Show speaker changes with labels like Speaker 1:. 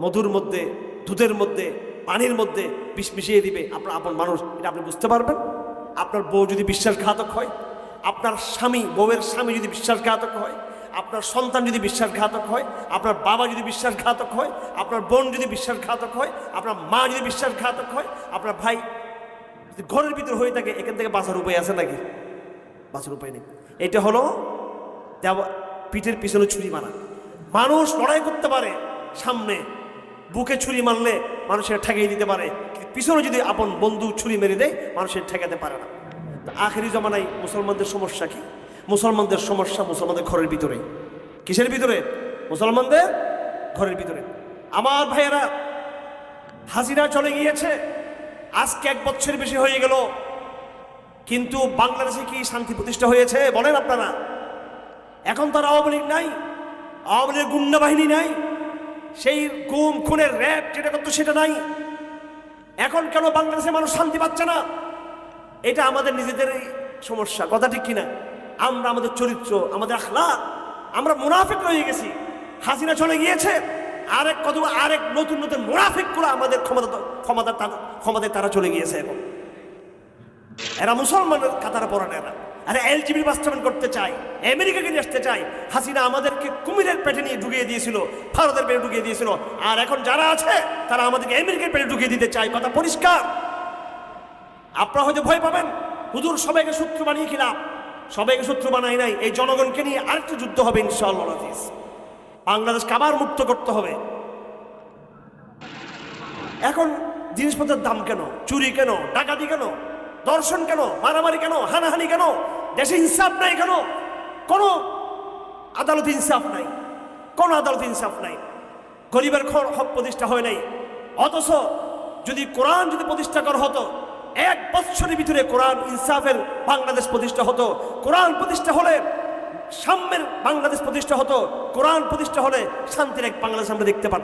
Speaker 1: মধুর মধ্যে, দুধের মধ্যে, পানির মধ্যে বিষ মিশিয়ে দিবে আপনার আপন মানুষ, এটা আপনি বুঝতে পারবেন? আপনার বউ যদি বিশ্বাসঘাতক হয়, আপনার স্বামী, বউয়ের স্বামী যদি বিশ্বাসঘাতক হয়, আপনার সন্তান যদি বিশ্বাসঘাতক হয়, আপনার বাবা যদি বিশ্বাসঘাতক হয়, আপনার বোন যদি বিশ্বাসঘাতক হয়, আপনার মা যদি বিশ্বাসঘাতক হয়, আপনার ভাই যদি ঘরের ভিতর হয়ে থাকে, এখান থেকে বাঁচার উপায় আছে নাকি? বাঁচার উপায় নেই। এটা হলো পিঠের পিছনে ছুরি মারা। মানুষ লড়াই করতে পারে, সামনে বুকে ছুরি মারলে মানুষের ঠেকিয়ে দিতে পারে, পিছনে যদি আপন বন্ধু ছুরি মেরে দেয় মানুষের ঠেকাতে পারে না। আখেরি জমানায় মুসলমানদের সমস্যা কি? মুসলমানদের সমস্যা মুসলমানদের ঘরের ভিতরে। কিসের ভিতরে? মুসলমানদের ঘরের ভিতরে। আমার ভাইয়েরা, হাসিনা চলে গিয়েছে আজকে 1 বছর বেশি হয়ে গেল, কিন্তু বাংলাদেশে কি শান্তি প্রতিষ্ঠা হয়েছে বলেন আপনারা? এখন তার আওয়ামী লীগ নাই, আওয়ামী লীগের গুন্ডা বাহিনী নাই, সেই গুম খুনের র‍্যাব যেটা করতো সেটা নাই। এখন কেন বাংলাদেশের মানুষ শান্তি পাচ্ছে না? এটা আমাদের নিজেদেরই সমস্যা, কথা ঠিক কিনা? আমরা আমাদের চরিত্র, আমাদের আখলাক, আমরা মুনাফিক হয়ে গেছি। হাসিনা চলে গিয়েছে, আরেক নতুন নতুন মুনাফিক করে আমাদের ক্ষমতায় তারা চলে গিয়েছে। এখন এরা মুসলমানের কাতারে পড়ান, এরা এলজিবিটি বাস্তবায়ন করতে চায়, আমেরিকাকে নিয়ে আসতে চায়। হাসিনা আমাদেরকে কুমিরের পেটে নিয়ে ঢুকিয়ে দিয়েছিল, ভারতের পেটে ঢুকিয়ে দিয়েছিল, আর এখন যারা আছে তারা আমাদেরকে আমেরিকার পেটে ঢুকিয়ে দিতে চায়। কথা পরিষ্কার। আপনারা হয়তো ভয় পাবেন, হুজুর সবাইকে শত্রু বানিয়ে খিলাম। সবাইকে শত্রু বানাই নাই, এই জনগণকে নিয়ে আরেকটু যুদ্ধ হবে ইনশাআল্লাহ। বাংলাদেশকে আবার মুক্ত করতে হবে। এখন জিনিসপত্রের দাম কেন, চুরি কেন, ডাকাতি কেন, দর্শন কেন, মারামারি কেন, হানাহানি কেন? দেশে ইনসাফ নাই কেন? কোন আদালত ইনসাফ নাই, কোন আদালত ইনসাফ নাই। গরিবের হক প্রতিষ্ঠা হয় নাই। অথচ যদি কোরআন যদি প্রতিষ্ঠা করা হতো, 1 বছরের ভিতরে কোরআন ইনসাফের বাংলাদেশ প্রতিষ্ঠা হতো। কোরআন প্রতিষ্ঠা হলে সাম্যের বাংলাদেশ প্রতিষ্ঠা হতো। কোরআন প্রতিষ্ঠা হলে শান্তির এক বাংলাদেশ আমরা দেখতে পারতাম।